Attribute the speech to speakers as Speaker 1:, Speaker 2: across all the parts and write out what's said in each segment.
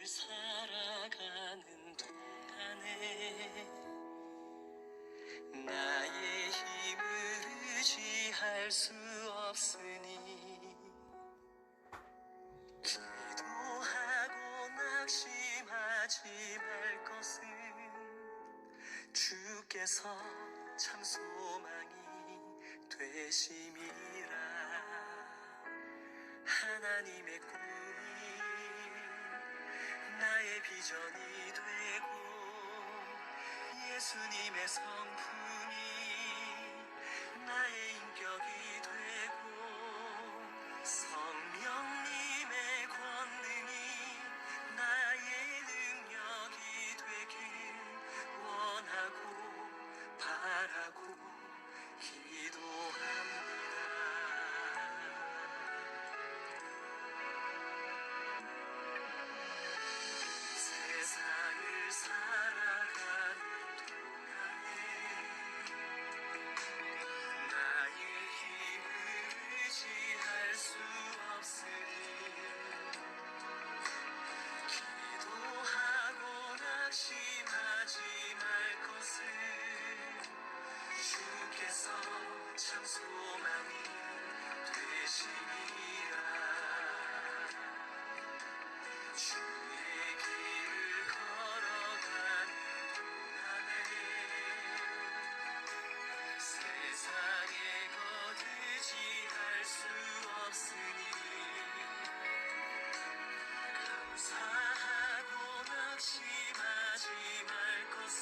Speaker 1: 살아가는 동안에 나의 힘을 의지할 수 없으니 기도하고 낙심하지 말 것은 주께서 참 소망이 되심이라. 하나님의 꿈이 나의 비전이 되고 예수님의 성품이 나의 인격이 되고 성령님의 권능이 나의 능력이 되길 원하고 바라고 기도합니다. 세상을 살아가는 동안에 나의 힘을 의지할 수 없으니 기도하고 낙심하지 말 것은 주께서 참 소망이 되시니라. 주의 길을 걸어가는 동안에 세상의 것 의지할 수 없으니 감사하고 낙심하지 말 것은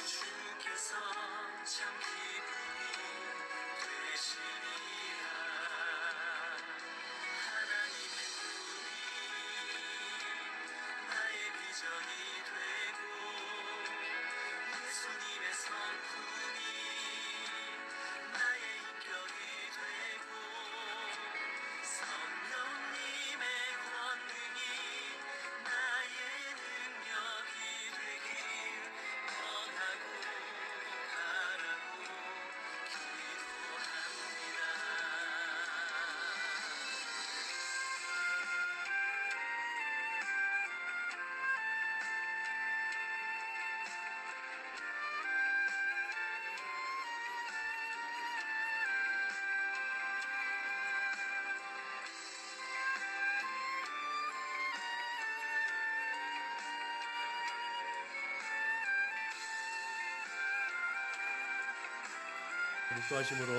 Speaker 1: 주께서 참 기쁨이 되시니라. 하나님의 꿈이 나의 비전이 되고 예수님의 성품이 나의 인격이 되고 성령님의 권능이 나의 능력이 되길 원하고 바라고 기도합니다.
Speaker 2: 묵도하심으로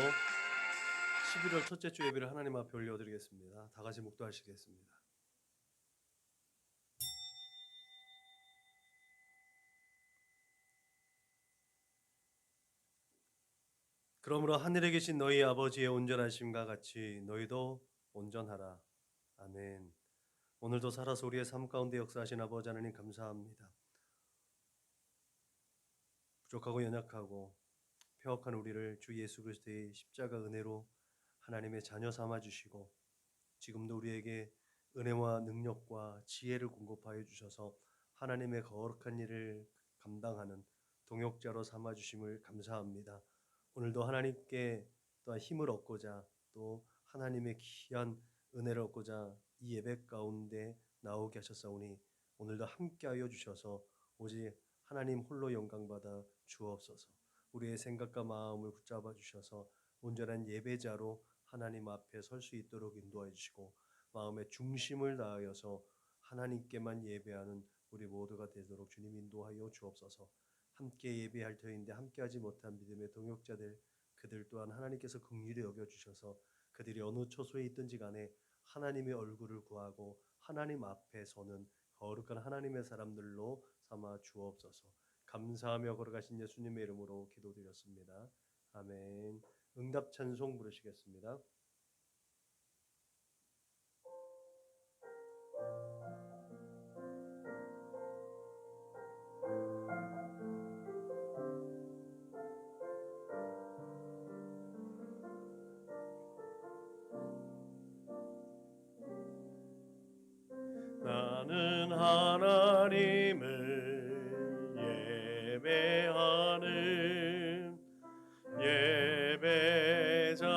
Speaker 2: 11월 첫째 주 예배를 하나님 앞에 올려드리겠습니다. 다 같이 묵도하시겠습니다. 그러므로 하늘에 계신 너희 아버지의 온전하심과 같이 너희도 온전하라. 아멘. 오늘도 살아서 우리의 삶 가운데 역사하신 아버지 하나님 감사합니다. 부족하고 연약하고 폐역한 우리를 주 예수 그리스도의 십자가 은혜로 하나님의 자녀 삼아주시고 지금도 우리에게 은혜와 능력과 지혜를 공급하여 주셔서 하나님의 거룩한 일을 감당하는 동역자로 삼아주심을 감사합니다. 오늘도 하나님께 또한 힘을 얻고자 또 하나님의 귀한 은혜를 얻고자 이 예배 가운데 나오게 하셨사오니 오늘도 함께하여 주셔서 오직 하나님 홀로 영광받아 주옵소서. 우리의 생각과 마음을 붙잡아 주셔서 온전한 예배자로 하나님 앞에 설 수 있도록 인도해 주시고 마음의 중심을 다하여서 하나님께만 예배하는 우리 모두가 되도록 주님 인도하여 주옵소서. 함께 예배할 터인데 함께하지 못한 믿음의 동역자들 그들 또한 하나님께서 긍휼히 여겨주셔서 그들이 어느 처소에 있든지 간에 하나님의 얼굴을 구하고 하나님 앞에 서는 거룩한 하나님의 사람들로 삼아 주옵소서. 감사하며 걸어가신 예수님의 이름으로 기도드렸습니다. 아멘. 응답 찬송 부르시겠습니다. 나는 하나님을 예배하는 예배자입니다.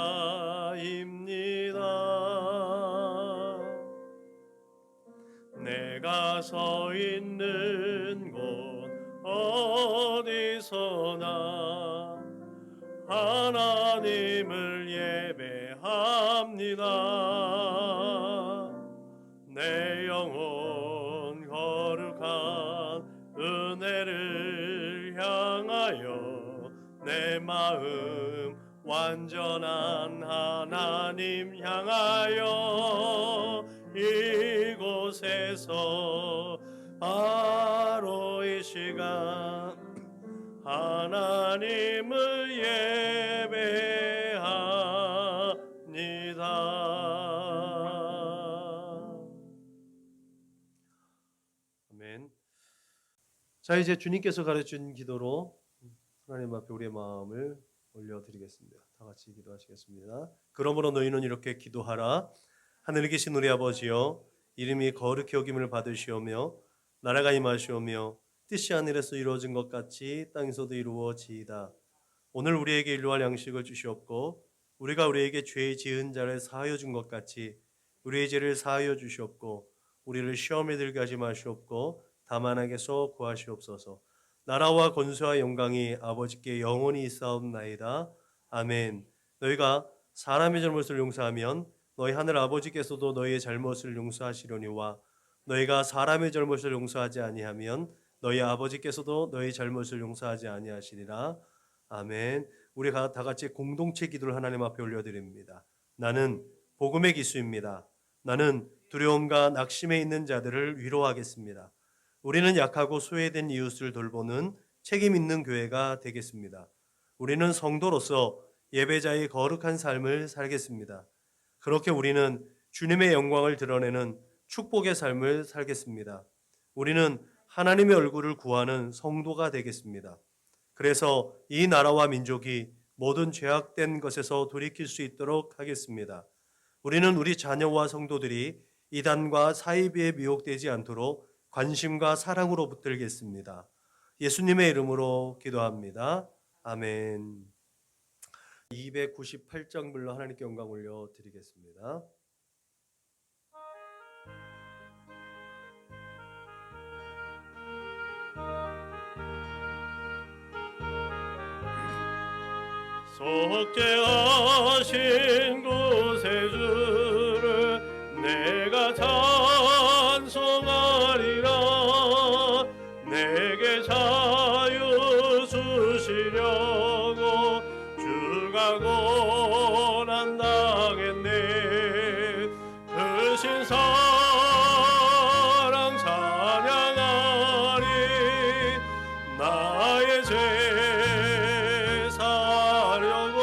Speaker 2: 내가 서 있는 곳 어디서나 하나님을 예배합니다. 내 영혼 거룩한 은혜를 향하여 내 마음 완전한 하나님 향하여 이곳에서 바로 이 시간 하나님을 예배합니다. 아멘. 자, 이제 주님께서 가르친 기도로 하나님 앞에 우리의 마음을 올려드리겠습니다. 다 같이 기도하시겠습니다. 그러므로 너희는 이렇게 기도하라. 하늘에 계신 우리 아버지여, 이름이 거룩히 여김을 받으시오며 나라가 임하시오며 뜻이 하늘에서 이루어진 것 같이 땅에서도 이루어지이다. 오늘 우리에게 일용할 양식을 주시옵고 우리가 우리에게 죄 지은 자를 사하여 준 것 같이 우리의 죄를 사하여 주시옵고 우리를 시험에 들게 하지 마시옵고 다만 악에서 구하시옵소서. 나라와 권세와 영광이 아버지께 영원히 있사옵나이다. 아멘. 너희가 사람의 잘못을 용서하면 너희 하늘 아버지께서도 너희의 잘못을 용서하시려니와 너희가 사람의 잘못을 용서하지 아니하면 너희 아버지께서도 너희 잘못을 용서하지 아니하시리라. 아멘. 우리가 다 같이 공동체 기도를 하나님 앞에 올려드립니다. 나는 복음의 기수입니다. 나는 두려움과 낙심에 있는 자들을 위로하겠습니다. 우리는 약하고 소외된 이웃을 돌보는 책임 있는 교회가 되겠습니다. 우리는 성도로서 예배자의 거룩한 삶을 살겠습니다. 그렇게 우리는 주님의 영광을 드러내는 축복의 삶을 살겠습니다. 우리는 하나님의 얼굴을 구하는 성도가 되겠습니다. 그래서 이 나라와 민족이 모든 죄악된 것에서 돌이킬 수 있도록 하겠습니다. 우리는 우리 자녀와 성도들이 이단과 사이비에 미혹되지 않도록 관심과 사랑으로 붙들겠습니다. 예수님의 이름으로 기도합니다. 아멘. 298장 불러 하나님께 영광 올려드리겠습니다. 속죄하신 구세주를 내가 찬송하리라. 내게 자유 주시려고 주가 고난당했네. 크신 사랑 찬양하리. 나의 죄 사려고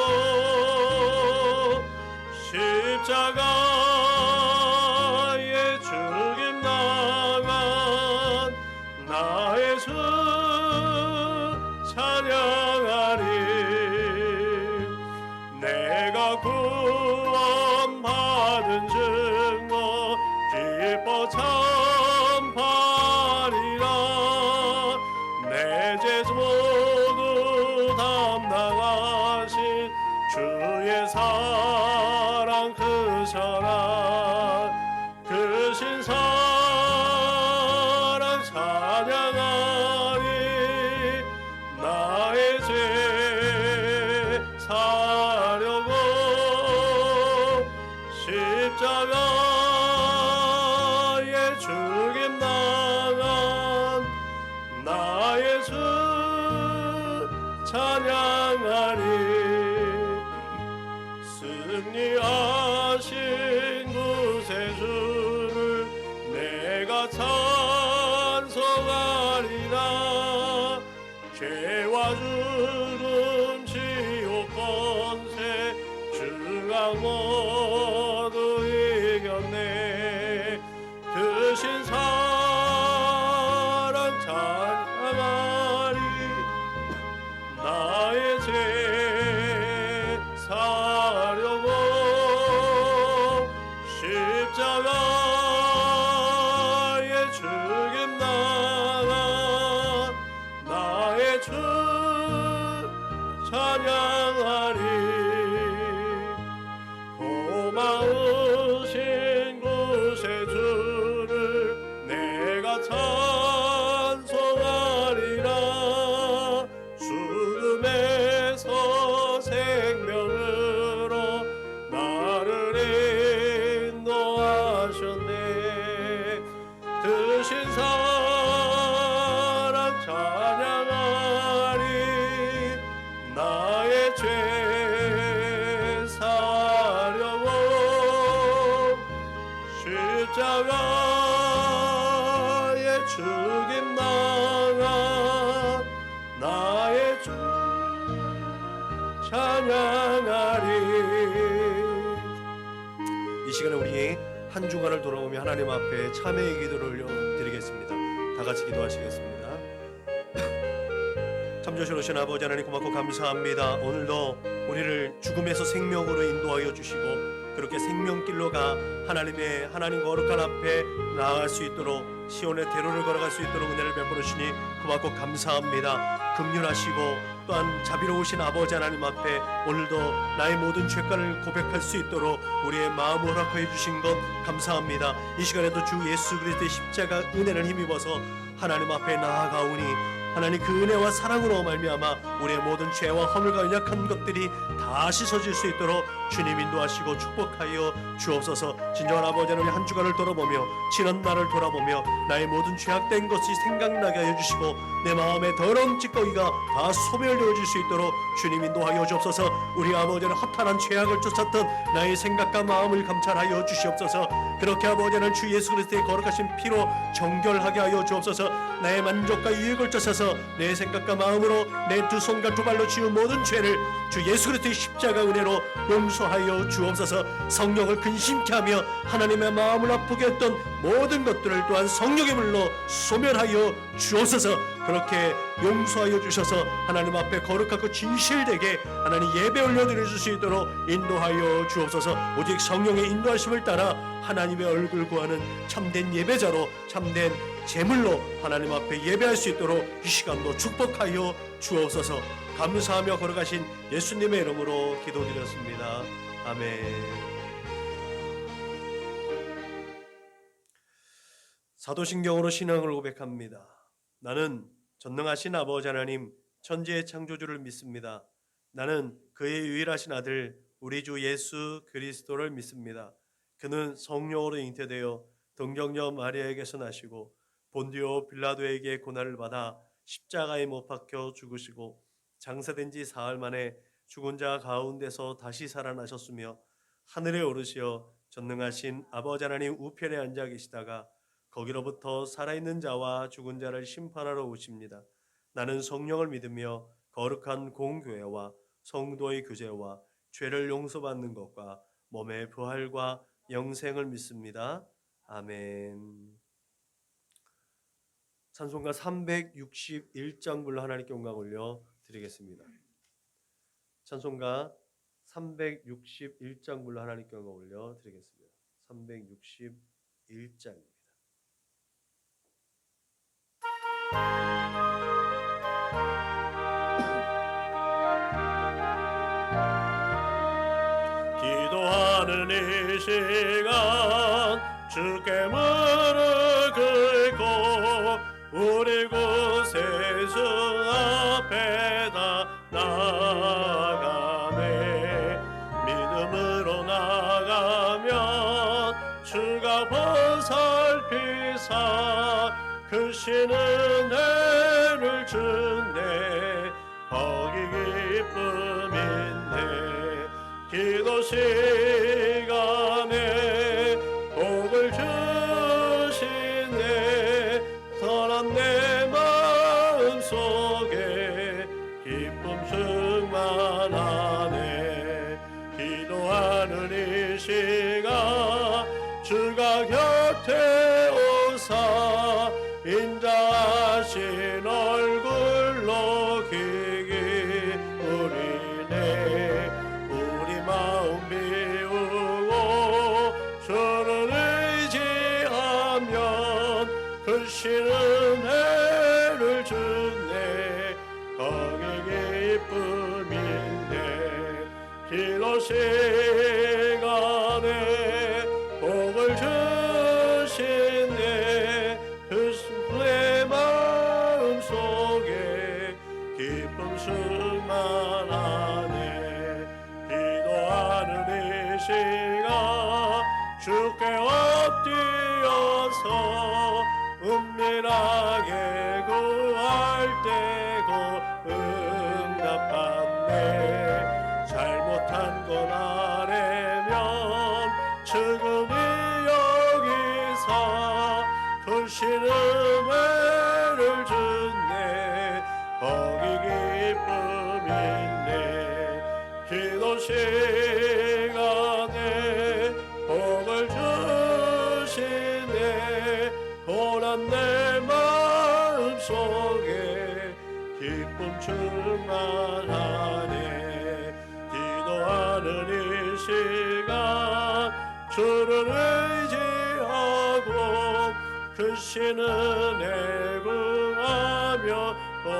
Speaker 2: 십자가에 죽임 당한 나의 주 찬양하리. 내가 구원받은 증거 기뻐 찬파리라. 내 죄 모두 담당하신 주의 사랑 크셔라. 크신 사랑 찬양하리. 나의 죄 사려고 십자가에 죽임 당한 나의 주 찬양하리. 승리하신 구세주를 내가 찬송하리라. 죄와 죽음 지옥 권세 중앙 모두 이겼네. 크신 사랑 찬양하리. 나의 죄 사려고 십자가에 죽임 당한 나의 주 찬양하리. 고마우신 구세주를 내 십자가의 죽임 당한 나의 주 찬양하리. 이 시간에 우리 한 주간을 돌아오며 하나님 앞에 참회의 기도를 올려드리겠습니다. 다 같이 기도하시겠습니다. 참 좋으신 아버지 하나님 고맙고 감사합니다. 오늘도 우리를 죽음에서 생명으로 인도하여 주시고 그렇게 생명길로 가 하나님 거룩한 앞에 나아갈 수 있도록 시온의 대로를 걸어갈 수 있도록 은혜를 베풀어 주시니 고맙고 감사합니다. 긍휼하시고 또한 자비로우신 아버지 하나님 앞에 오늘도 나의 모든 죄가를 고백할 수 있도록 우리의 마음을 허락해 주신 것 감사합니다. 이 시간에도 주 예수 그리스도의 십자가 은혜를 힘입어서 하나님 앞에 나아가오니 하나님 그 은혜와 사랑으로 말미암아 우리의 모든 죄와 허물과 연약한 것들이 다 씻어질 수 있도록 주님 인도하시고 축복하여 주옵소서. 진정한 아버지 하나님 한 주간을 돌아보며 지난 날을 돌아보며 나의 모든 죄악된 것이 생각나게 하여 주시고 내 마음의 더러운 찌꺼기가 다 소멸되어질 수 있도록 주님 인도하여 주옵소서. 우리 아버지는 허탄한 죄악을 쫓았던 나의 생각과 마음을 감찰하여 주시옵소서. 그렇게 아버지는 주 예수 그리스도의 거룩하신 피로 정결하게 하여 주옵소서. 나의 만족과 유익을 쫓아서 내 생각과 마음으로 내 두 손과 두 발로 지은 모든 죄를 주 예수 그리스도의 십자가 은혜로 용서하여 주옵소서. 성령을 근심케 하며 하나님의 마음을 아프게 했던 모든 것들을 또한 성령의 물로 소멸하여 주옵소서. 그렇게 용서하여 주셔서 하나님 앞에 거룩하고 진실되게 하나님 예배 올려드릴 수 있도록 인도하여 주옵소서. 오직 성령의 인도하심을 따라 하나님의 얼굴 구하는 참된 예배자로 참된 제물로 하나님 앞에 예배할 수 있도록 이 시간도 축복하여 주옵소서. 감사하며 걸어가신 예수님의 이름으로 기도드렸습니다. 아멘. 사도신경으로 신앙을 고백합니다. 나는 전능하신 아버지 하나님 천지의 창조주를 믿습니다. 나는 그의 유일하신 아들 우리 주 예수 그리스도를 믿습니다. 그는 성령으로 잉태되어 동정녀 마리아에게서 나시고 본디오 빌라도에게 고난을 받아 십자가에 못 박혀 죽으시고 장사된 지 사흘 만에 죽은 자 가운데서 다시 살아나셨으며 하늘에 오르시어 전능하신 아버지 하나님 우편에 앉아 계시다가 거기로부터 살아있는 자와 죽은 자를 심판하러 오십니다. 나는 성령을 믿으며 거룩한 공교회와 성도의 교제와 죄를 용서받는 것과 몸의 부활과 영생을 믿습니다. 아멘. 찬송가 361장 불러 하나님께 영광 올려 드리겠습니다. 찬송가 361장 불러 하나님께 영광 올려 드리겠습니다. 361장입니다. 기도하는 이 시간 주께 무릎 꿇고 우리 구세주 앞에다 나가네. 믿음으로 나가면 주가 보살피사 크신 은혜를 주네. 거기 기쁨인데 기도 시간에 복을 주시네. 선한 내 마음 속에 기쁨 충만하네. 기도하는 이 시간 주가 곁에 오사 인자하신 얼굴로 귀 기울이네. 우리 마음 비우고 주를 의지하면 크신 은혜를 주네. 거기 기쁨인데 기도 시간에 복을 주시네. 내 마음 속에 기쁨 충만하네. 기도하는 이 시간 주께 엎드려서 은밀하게 구할 때고 응답받네. 잘못한 건 아래면 측은히 여기 크신 은혜를 주네 거기 기쁨 있네 기도 시간에 복을 주시네 고난 내 마음속에 기쁨 충만하네 기도하는 이 시간 주를 의지하고 크신 은혜 구하며 복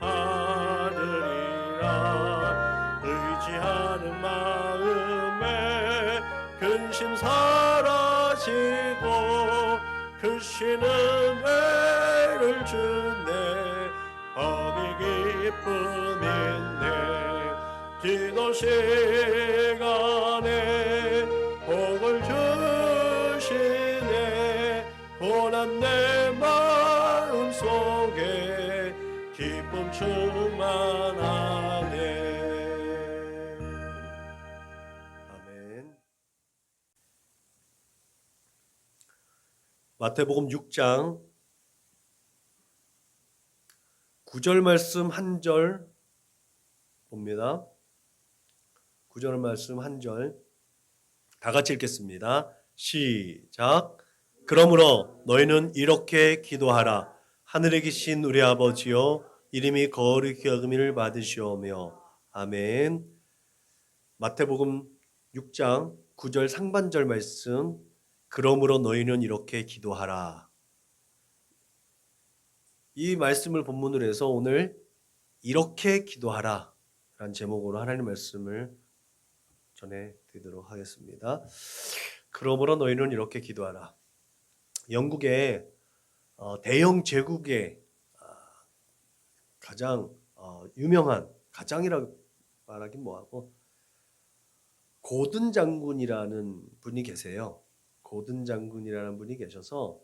Speaker 2: 받으리라 의지하는 마음에 근심 사라지고 크신 은혜를 주네 거기 기쁨 있네 기도 시간에 복을 주시네 고난 내 마음속에 기쁨 충만하네 아멘. 마태복음 6장 9절 말씀 한 절 봅니다. 9절 말씀 한 절 다 같이 읽겠습니다. 시작. 그러므로 너희는 이렇게 기도하라. 하늘에 계신 우리 아버지여 이름이 거룩히 여김을 받으시오며 아멘. 마태복음 6장 9절 상반절 말씀 그러므로 너희는 이렇게 기도하라. 이 말씀을 본문으로 해서 오늘 이렇게 기도하라 라는 제목으로 하나님의 말씀을 전해드리도록 하겠습니다. 그러므로 너희는 이렇게 기도하라. 영국의 대영 제국의 가장 유명한 가장이라고 말하긴 뭐하고 고든 장군이라는 분이 계세요. 고든 장군이라는 분이 계셔서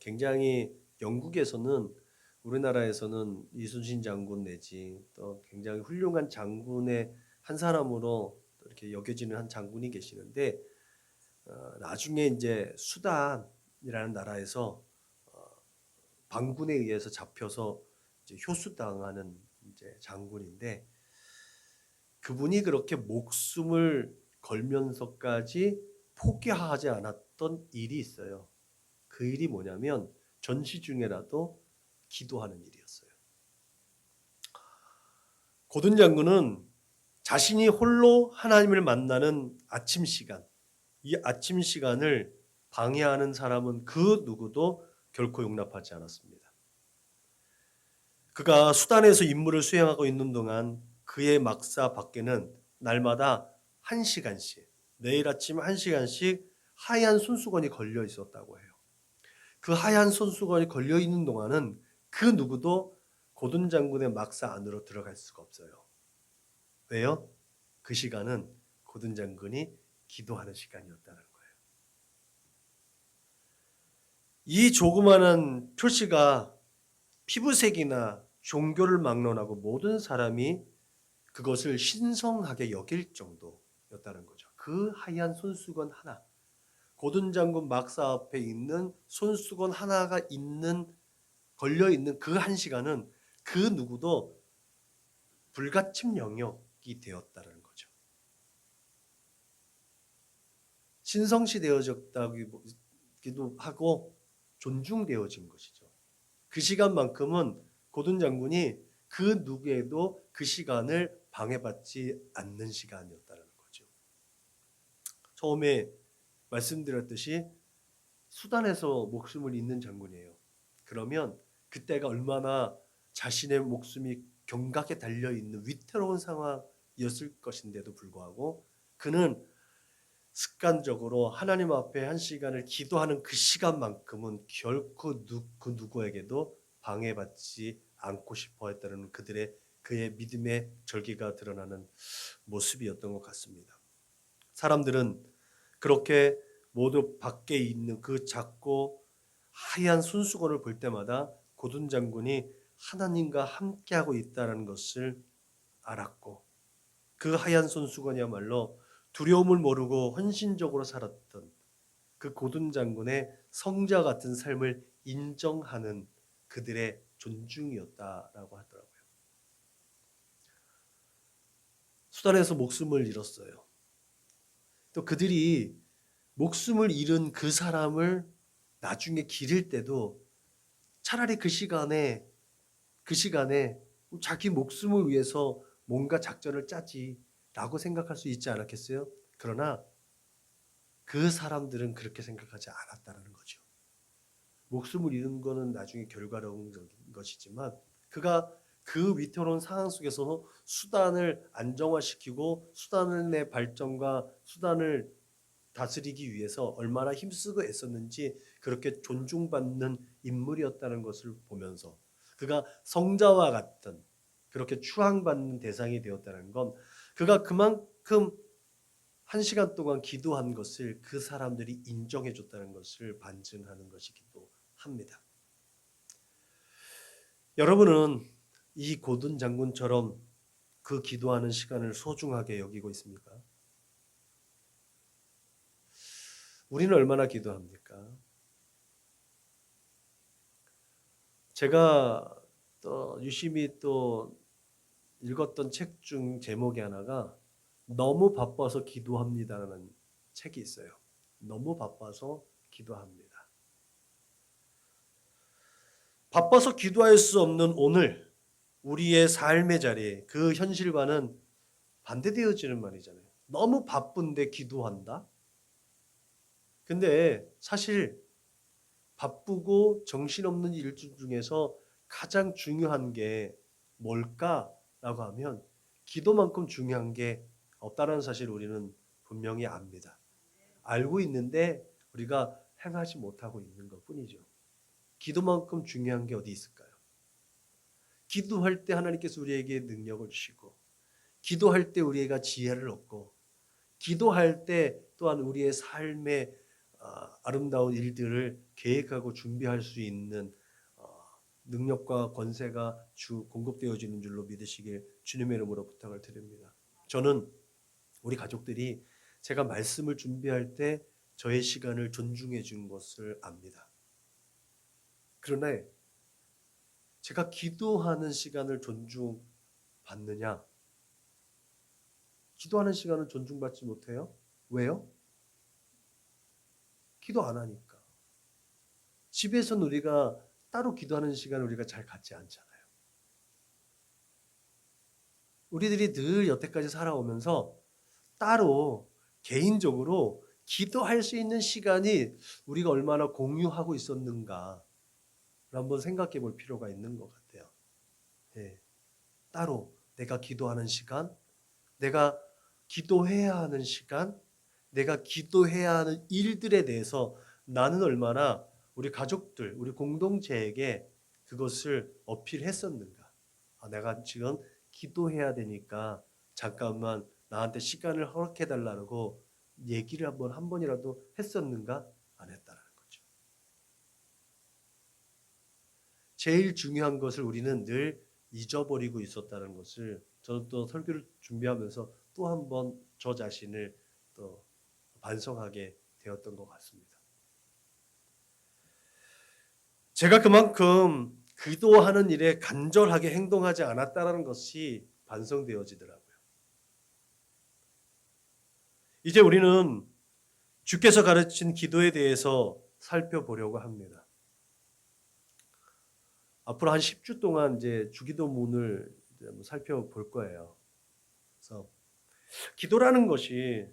Speaker 2: 굉장히 영국에서는 우리나라에서는 이순신 장군 내지 또 굉장히 훌륭한 장군의 한 사람으로 이렇게 여겨지는 한 장군이 계시는데 나중에 이제 수단이라는 나라에서 반군에 의해서 잡혀서 이제 효수당하는 이제 장군인데 그분이 그렇게 목숨을 걸면서까지 포기하지 않았던 일이 있어요. 그 일이 뭐냐면 전시 중에라도 기도하는 일이었어요. 고든 장군은 자신이 홀로 하나님을 만나는 아침 시간, 이 아침 시간을 방해하는 사람은 그 누구도 결코 용납하지 않았습니다. 그가 수단에서 임무를 수행하고 있는 동안 그의 막사 밖에는 날마다 1시간씩, 매일 아침 1시간씩 하얀 손수건이 걸려 있었다고 해요. 그 하얀 손수건이 걸려 있는 동안은 그 누구도 고든 장군의 막사 안으로 들어갈 수가 없어요. 왜요? 그 시간은 고든 장군이 기도하는 시간이었다는 거예요. 이 조그마한 표시가 피부색이나 종교를 막론하고 모든 사람이 그것을 신성하게 여길 정도였다는 거죠. 그 하얀 손수건 하나, 고든 장군 막사 앞에 있는 손수건 하나가 걸려있는 그 1시간은 그 누구도 불가침 영역이 되었다는 거죠. 신성시 되어졌다기도 하고 존중되어진 것이죠. 그 시간만큼은 고든 장군이 그 누구에도 그 시간을 방해받지 않는 시간이었다는 거죠. 처음에 말씀드렸듯이 수단에서 목숨을 잃는 장군이에요. 그러면 그때가 얼마나 자신의 목숨이 경각에 달려있는 위태로운 상황이었을 것인데도 불구하고 그는 습관적으로 하나님 앞에 1시간을 기도하는 그 시간만큼은 결코 그 누구에게도 방해받지 않고 싶어 했다는 그의 믿음의 절기가 드러나는 모습이었던 것 같습니다. 사람들은 그렇게 모두 밖에 있는 그 작고 하얀 손수건을 볼 때마다 고든 장군이 하나님과 함께하고 있다는 것을 알았고 그 하얀 손수건이야말로 두려움을 모르고 헌신적으로 살았던 그 고든 장군의 성자 같은 삶을 인정하는 그들의 존중이었다라고 하더라고요. 수단에서 목숨을 잃었어요. 또 그들이 목숨을 잃은 그 사람을 나중에 기릴 때도 차라리 그 시간에 자기 목숨을 위해서 뭔가 작전을 짜지라고 생각할 수 있지 않았겠어요? 그러나 그 사람들은 그렇게 생각하지 않았다는 거죠. 목숨을 잃은 거는 나중에 결과론적인 것이지만 그가 그 위태로운 상황 속에서 수단을 안정화시키고 수단의 발전과 수단을 다스리기 위해서 얼마나 힘쓰고 애썼는지 그렇게 존중받는 인물이었다는 것을 보면서 그가 성자와 같은 그렇게 추앙받는 대상이 되었다는 건 그가 그만큼 1시간 동안 기도한 것을 그 사람들이 인정해 줬다는 것을 반증하는 것이기도 합니다. 여러분은 이 고든 장군처럼 그 기도하는 시간을 소중하게 여기고 있습니까? 우리는 얼마나 기도합니까? 제가 또 유심히 또 읽었던 책 중 제목이 하나가 너무 바빠서 기도합니다라는 책이 있어요. 너무 바빠서 기도합니다. 바빠서 기도할 수 없는 오늘 우리의 삶의 자리에 그 현실과는 반대되어지는 말이잖아요. 너무 바쁜데 기도한다? 근데 사실 바쁘고 정신없는 일 중에서 가장 중요한 게 뭘까라고 하면 기도만큼 중요한 게 없다는 사실 우리는 분명히 압니다. 알고 있는데 우리가 행하지 못하고 있는 것뿐이죠. 기도만큼 중요한 게 어디 있을까요? 기도할 때 하나님께서 우리에게 능력을 주시고 기도할 때 우리가 지혜를 얻고 기도할 때 또한 우리의 삶의 아름다운 일들을 계획하고 준비할 수 있는 능력과 권세가 공급되어지는 줄로 믿으시길 주님의 이름으로 부탁을 드립니다. 저는 우리 가족들이 제가 말씀을 준비할 때 저의 시간을 존중해 준 것을 압니다. 그러나 제가 기도하는 시간을 존중받느냐? 기도하는 시간을 존중받지 못해요? 왜요? 기도 안 하니까. 집에서는 우리가 따로 기도하는 시간을 우리가 잘 갖지 않잖아요. 우리들이 늘 여태까지 살아오면서 따로 개인적으로 기도할 수 있는 시간이 우리가 얼마나 공유하고 있었는가를 한번 생각해 볼 필요가 있는 것 같아요. 네. 따로 내가 기도하는 시간, 내가 기도해야 하는 시간, 내가 기도해야 하는 일들에 대해서 나는 얼마나 우리 가족들, 우리 공동체에게 그것을 어필했었는가. 내가 지금 기도해야 되니까 잠깐만 나한테 시간을 허락해 달라고 얘기를 한 번이라도 했었는가? 안 했다는 거죠. 제일 중요한 것을 우리는 늘 잊어버리고 있었다는 것을 저는 또 설교를 준비하면서 또 한 번 저 자신을 또 반성하게 되었던 것 같습니다. 제가 그만큼 기도하는 일에 간절하게 행동하지 않았다는 것이 반성되어지더라고요. 이제 우리는 주께서 가르친 기도에 대해서 살펴보려고 합니다. 앞으로 한 10주 동안 이제 주기도문을 살펴볼 거예요. 그래서 기도라는 것이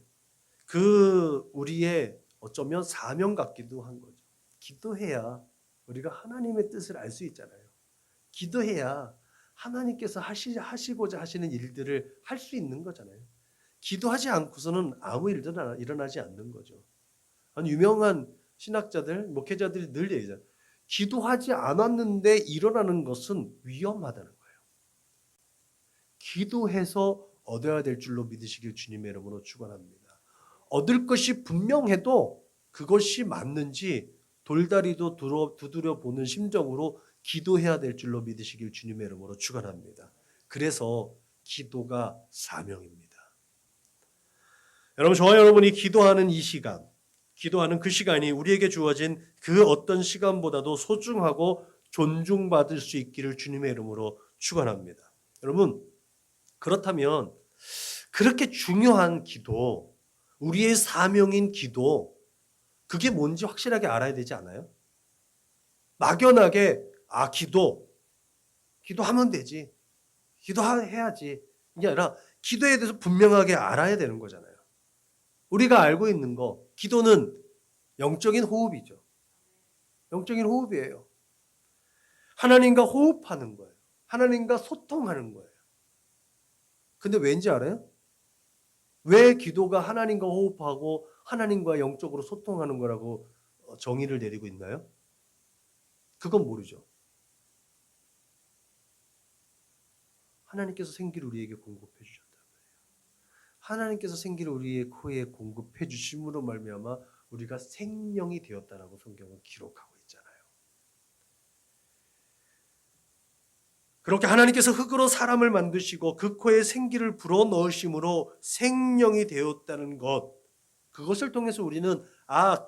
Speaker 2: 그 우리의 어쩌면 사명 같기도 한 거죠. 기도해야 우리가 하나님의 뜻을 알 수 있잖아요. 기도해야 하나님께서 하시고자 하시는 일들을 할 수 있는 거잖아요. 기도하지 않고서는 아무 일도 일어나지 않는 거죠. 유명한 신학자들, 목회자들이 늘 얘기하잖아요. 기도하지 않았는데 일어나는 것은 위험하다는 거예요. 기도해서 얻어야 될 줄로 믿으시길 주님의 이름으로 축원합니다. 얻을 것이 분명해도 그것이 맞는지 돌다리도 두드려 보는 심정으로 기도해야 될 줄로 믿으시길 주님의 이름으로 축원합니다. 그래서 기도가 사명입니다. 여러분, 저와 여러분이 기도하는 이 시간, 기도하는 그 시간이 우리에게 주어진 그 어떤 시간보다도 소중하고 존중받을 수 있기를 주님의 이름으로 축원합니다. 여러분, 그렇다면 그렇게 중요한 기도, 우리의 사명인 기도, 그게 뭔지 확실하게 알아야 되지 않아요? 막연하게 기도하면 되지. 기도해야지. 이게 아니라 기도에 대해서 분명하게 알아야 되는 거잖아요. 우리가 알고 있는 거, 기도는 영적인 호흡이죠. 영적인 호흡이에요. 하나님과 호흡하는 거예요. 하나님과 소통하는 거예요. 근데 왠지 알아요? 왜 기도가 하나님과 호흡하고 하나님과 영적으로 소통하는 거라고 정의를 내리고 있나요? 그건 모르죠. 하나님께서 생기를 우리에게 공급해 주셨단 말이에요. 하나님께서 생기를 우리의 코에 공급해 주심으로 말미암아 우리가 생명이 되었다라고 성경은 기록하고 있잖아요. 그렇게 하나님께서 흙으로 사람을 만드시고 그 코에 생기를 불어넣으심으로 생명이 되었다는 것, 그것을 통해서 우리는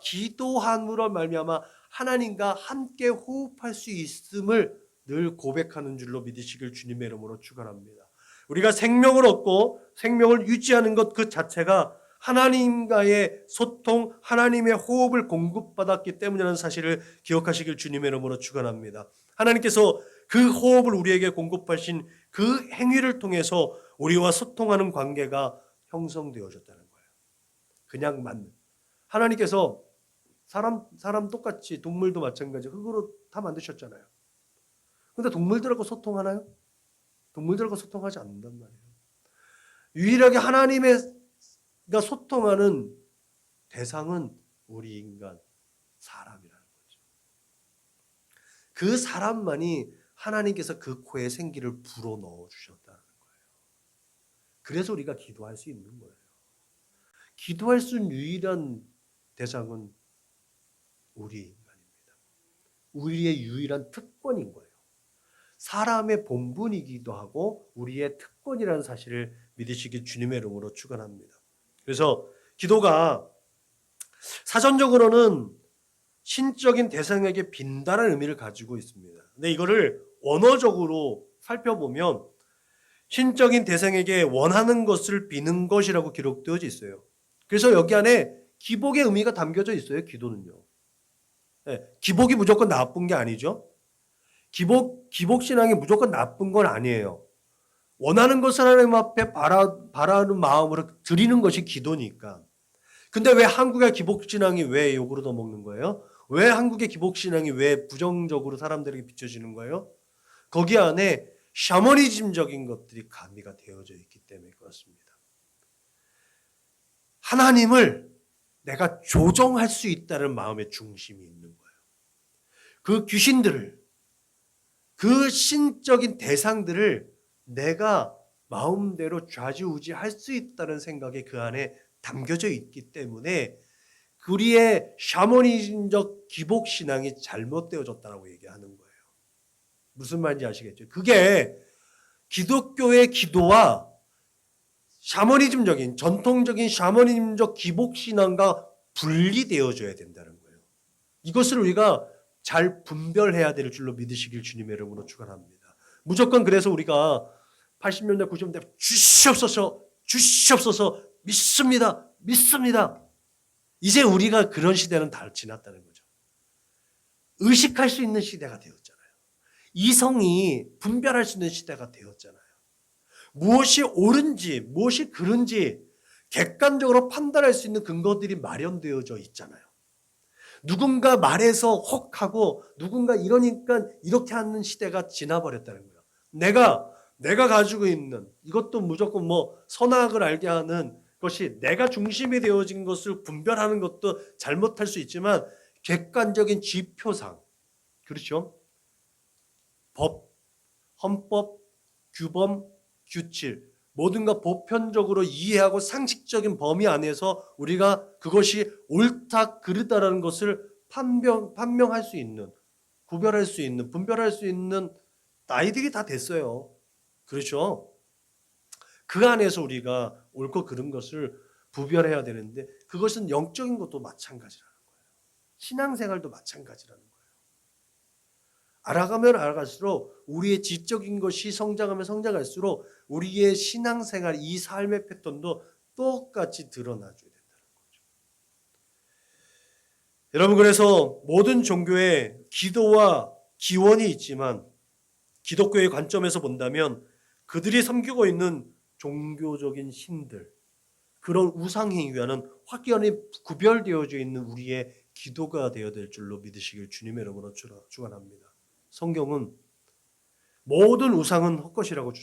Speaker 2: 기도함으로 말미암아 하나님과 함께 호흡할 수 있음을 늘 고백하는 줄로 믿으시길 주님의 이름으로 축원합니다. 우리가 생명을 얻고 생명을 유지하는 것 그 자체가 하나님과의 소통, 하나님의 호흡을 공급받았기 때문이라는 사실을 기억하시길 주님의 이름으로 축원합니다. 하나님께서 그 호흡을 우리에게 공급하신 그 행위를 통해서 우리와 소통하는 관계가 형성되어졌다는 거예요. 그냥 맞는. 하나님께서 사람 똑같이 동물도 마찬가지 흙으로 다 만드셨잖아요. 근데 동물들하고 소통하나요? 동물들하고 소통하지 않는단 말이에요. 유일하게 하나님과 소통하는 대상은 우리 인간, 사람이라는 거죠. 그 사람만이 하나님께서 그 코에 생기를 불어넣어 주셨다는 거예요. 그래서 우리가 기도할 수 있는 거예요. 기도할 수 있는 유일한 대상은 우리 인간입니다. 우리의 유일한 특권인 거예요. 사람의 본분이기도 하고 우리의 특권이라는 사실을 믿으시길 주님의 이름으로 축원합니다. 그래서 기도가 사전적으로는 신적인 대상에게 빈다는 의미를 가지고 있습니다. 근데 이거를 원어적으로 살펴보면 신적인 대상에게 원하는 것을 비는 것이라고 기록되어져 있어요. 그래서 여기 안에 기복의 의미가 담겨져 있어요. 기도는요. 네, 기복이 무조건 나쁜 게 아니죠. 기복 신앙이 무조건 나쁜 건 아니에요. 원하는 것을 하나님 앞에 바라는 마음으로 드리는 것이 기도니까. 근데 왜 한국의 기복 신앙이 왜 욕으로 더 먹는 거예요? 왜 한국의 기복 신앙이 왜 부정적으로 사람들에게 비춰지는 거예요? 거기 안에 샤머니즘적인 것들이 가미가 되어져 있기 때문에 그렇습니다. 하나님을 내가 조정할 수 있다는 마음의 중심이 있는 거예요. 그 귀신들을, 그 신적인 대상들을 내가 마음대로 좌지우지할 수 있다는 생각이 그 안에 담겨져 있기 때문에 우리의 샤머니즘적 기복신앙이 잘못되어졌다고 얘기하는 거예요. 무슨 말인지 아시겠죠? 그게 기독교의 기도와 샤머니즘적인 전통적인 샤머니즘적 기복신앙과 분리되어져야 된다는 거예요. 이것을 우리가 잘 분별해야 될 줄로 믿으시길 주님의 이름으로 축원합니다. 무조건 그래서 우리가 80년대 90년대 주시옵소서 믿습니다. 이제 우리가 그런 시대는 다 지났다는 거죠. 의식할 수 있는 시대가 되었잖아요. 이성이 분별할 수 있는 시대가 되었잖아요. 무엇이 옳은지 무엇이 그른지 객관적으로 판단할 수 있는 근거들이 마련되어져 있잖아요. 누군가 말해서 혹하고 누군가 이러니까 이렇게 하는 시대가 지나버렸다는 거예요. 내가 가지고 있는 이것도 무조건 선악을 알게 하는 것이 내가 중심이 되어진 것을 분별하는 것도 잘못할 수 있지만 객관적인 지표상, 그렇죠? 법, 헌법, 규범, 규칙 모든 것 보편적으로 이해하고 상식적인 범위 안에서 우리가 그것이 옳다 그르다라는 것을 판명할 수 있는, 구별할 수 있는, 분별할 수 있는 나이들이 다 됐어요. 그렇죠? 그 안에서 우리가 옳고 그른 것을 구별해야 되는데 그것은 영적인 것도 마찬가지라는 거예요. 신앙생활도 마찬가지라는 거예요. 알아가면 알아갈수록 우리의 지적인 것이 성장하면 성장할수록 우리의 신앙생활, 이 삶의 패턴도 똑같이 드러나줘야 된다는 거죠. 여러분, 그래서 모든 종교에 기도와 기원이 있지만 기독교의 관점에서 본다면 그들이 섬기고 있는 종교적인 신들, 그런 우상행위와는 확연히 구별되어져 있는 우리의 기도가 되어야 될 줄로 믿으시길 주님의 이름으로 축원합니다. 성경은 모든 우상은 헛것이라고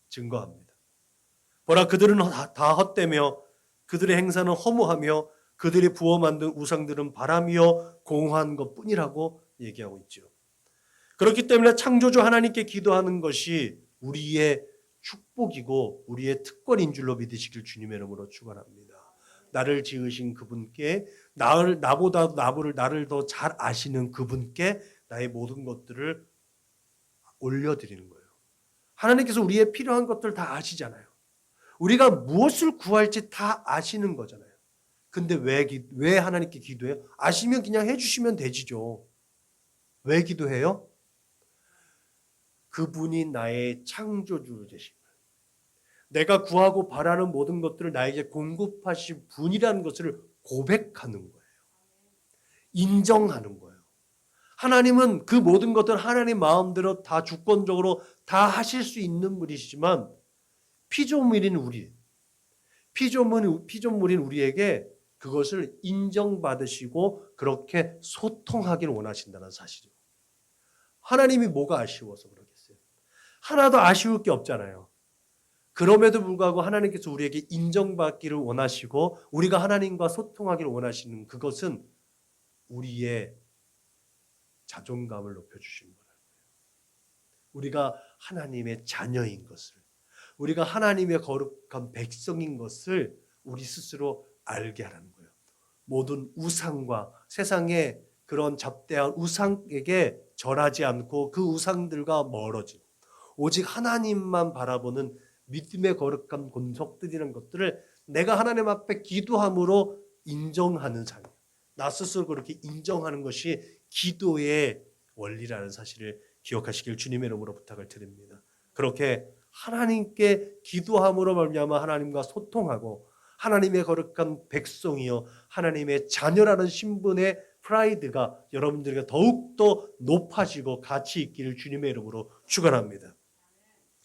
Speaker 2: 증거합니다. 보라, 그들은 다 헛되며 그들의 행사는 허무하며 그들이 부어 만든 우상들은 바람이여 공허한 것뿐이라고 얘기하고 있죠. 그렇기 때문에 창조주 하나님께 기도하는 것이 우리의 축복이고 우리의 특권인 줄로 믿으시길 주님의 이름으로 축원합니다. 나를 지으신 그분께, 나보다 나를 더 잘 아시는 그분께 나의 모든 것들을 올려드리는 거예요. 하나님께서 우리의 필요한 것들 다 아시잖아요. 우리가 무엇을 구할지 다 아시는 거잖아요. 근데 왜 하나님께 기도해요? 아시면 그냥 해주시면 되지죠. 왜 기도해요? 그분이 나의 창조주 되심을, 내가 구하고 바라는 모든 것들을 나에게 공급하신 분이라는 것을 고백하는 거예요. 인정하는 거예요. 하나님은 그 모든 것들 하나님 마음대로 다 주권적으로 다 하실 수 있는 분이시지만 피조물인 우리에게 그것을 인정받으시고 그렇게 소통하기를 원하신다는 사실이에요. 하나님이 뭐가 아쉬워서 그러겠어요? 하나도 아쉬울 게 없잖아요. 그럼에도 불구하고 하나님께서 우리에게 인정받기를 원하시고 우리가 하나님과 소통하기를 원하시는 그것은 우리의 자존감을 높여주신 거예요. 우리가 하나님의 자녀인 것을, 우리가 하나님의 거룩한 백성인 것을 우리 스스로 알게 하라는 거예요. 모든 우상과 세상의 그런 잡대한 우상에게 절하지 않고 그 우상들과 멀어지고 오직 하나님만 바라보는 믿음의 거룩한 본석들이라는 것들을 내가 하나님 앞에 기도함으로 인정하는 삶, 나 스스로 그렇게 인정하는 것이 기도의 원리라는 사실을 기억하시길 주님의 이름으로 부탁을 드립니다. 그렇게 하나님께 기도함으로 말미암아 하나님과 소통하고 하나님의 거룩한 백성이요 하나님의 자녀라는 신분의 프라이드가 여러분들에게 더욱더 높아지고 가치 있기를 주님의 이름으로 축원합니다.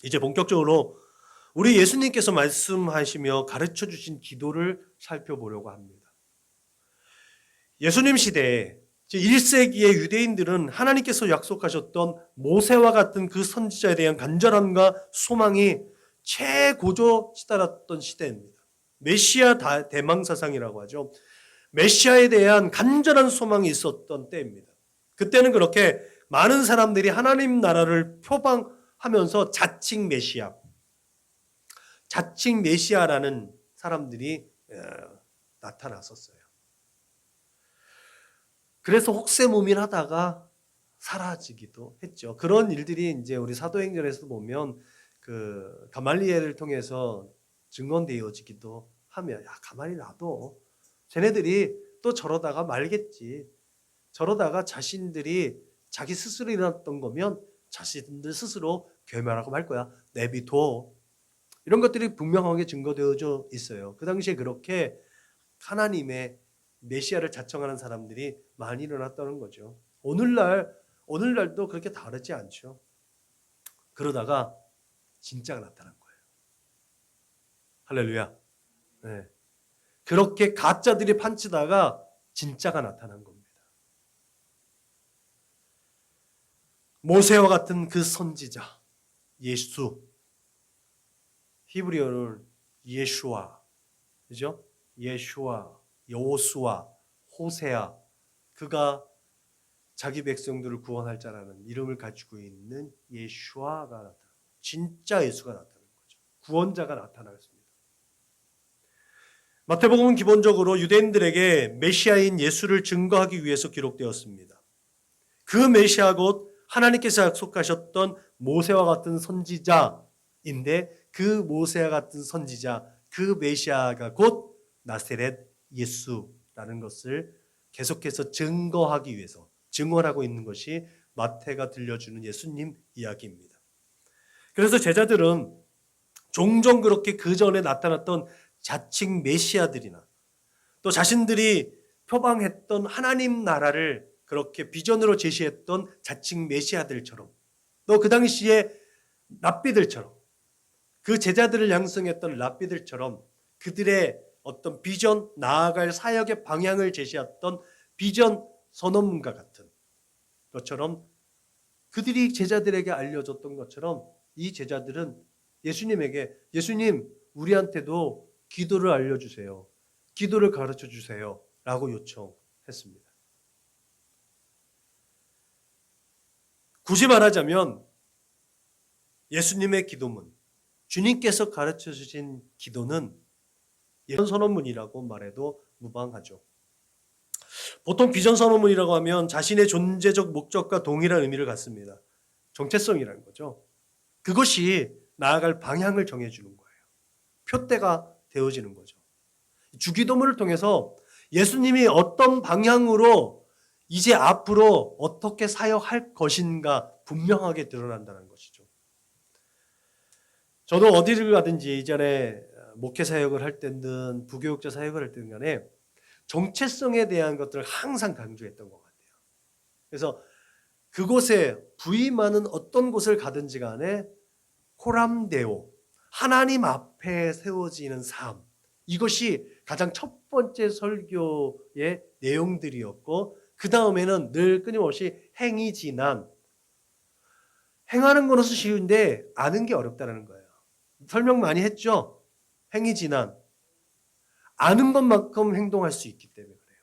Speaker 2: 이제 본격적으로 우리 예수님께서 말씀하시며 가르쳐 주신 기도를 살펴보려고 합니다. 예수님 시대에 1세기의 유대인들은 하나님께서 약속하셨던 모세와 같은 그 선지자에 대한 간절함과 소망이 최고조 치달았던 시대입니다. 메시아 대망사상이라고 하죠. 메시아에 대한 간절한 소망이 있었던 때입니다. 그때는 그렇게 많은 사람들이 하나님 나라를 표방하면서 자칭 메시아라는 사람들이 나타났었어요. 그래서 혹세무민하다가 사라지기도 했죠. 그런 일들이 이제 우리 사도행전에서 보면 그 가말리엘을 통해서 증언되어지기도 하며, 야, 가만히 놔둬. 쟤네들이 또 저러다가 말겠지. 저러다가 자신들이 자기 스스로 일어났던 거면 자신들 스스로 괴멸하고 말 거야. 내비둬. 이런 것들이 분명하게 증거되어져 있어요. 그 당시에 그렇게 하나님의 메시아를 자청하는 사람들이 많이 일어났다는 거죠. 오늘날도 그렇게 다르지 않죠. 그러다가 진짜가 나타난 거예요. 할렐루야. 네. 그렇게 가짜들이 판치다가 진짜가 나타난 겁니다. 모세와 같은 그 선지자 예수, 히브리어는 예슈아, 그죠? 예슈아, 여호수아, 호세아, 그가 자기 백성들을 구원할 자라는 이름을 가지고 있는 예슈아가 나타납니다. 진짜 예수가 나타나는 거죠. 구원자가 나타났습니다. 마태복음은 기본적으로 유대인들에게 메시아인 예수를 증거하기 위해서 기록되었습니다. 그 메시아 곧 하나님께서 약속하셨던 모세와 같은 선지자인데 그 모세와 같은 선지자, 그 메시아가 곧 나사렛 예수라는 것을 계속해서 증거하기 위해서 증언하고 있는 것이 마태가 들려주는 예수님 이야기입니다. 그래서 제자들은 종종 그렇게 그 전에 나타났던 자칭 메시아들이나 또 자신들이 표방했던 하나님 나라를 그렇게 비전으로 제시했던 자칭 메시아들처럼 또 그 당시에 랍비들처럼 그 제자들을 양성했던 랍비들처럼 그들의 어떤 비전, 나아갈 사역의 방향을 제시했던 비전 선언문과 같은 것처럼 그들이 제자들에게 알려줬던 것처럼 이 제자들은 예수님에게 예수님 우리한테도 기도를 알려주세요. 기도를 가르쳐 주세요. 라고 요청했습니다. 굳이 말하자면 예수님의 기도문, 주님께서 가르쳐 주신 기도는 비전 선언문이라고 말해도 무방하죠. 보통 비전 선언문이라고 하면 자신의 존재적 목적과 동일한 의미를 갖습니다. 정체성이라는 거죠. 그것이 나아갈 방향을 정해주는 거예요. 표대가 되어지는 거죠. 주기도문을 통해서 예수님이 어떤 방향으로 이제 앞으로 어떻게 사역할 것인가 분명하게 드러난다는 것이죠. 저도 어디를 가든지 이전에 목회 사역을 할 때든 부교육자 사역을 할 때든 간에 정체성에 대한 것들을 항상 강조했던 것 같아요. 그래서 그곳에 부임하는 어떤 곳을 가든지 간에 코람데오, 하나님 앞에 세워지는 삶, 이것이 가장 첫 번째 설교의 내용들이었고 그 다음에는 늘 끊임없이 행위지난, 행하는 것은 쉬운데 아는 게 어렵다는 거예요. 설명 많이 했죠? 행위지난, 아는 것만큼 행동할 수 있기 때문에 그래요.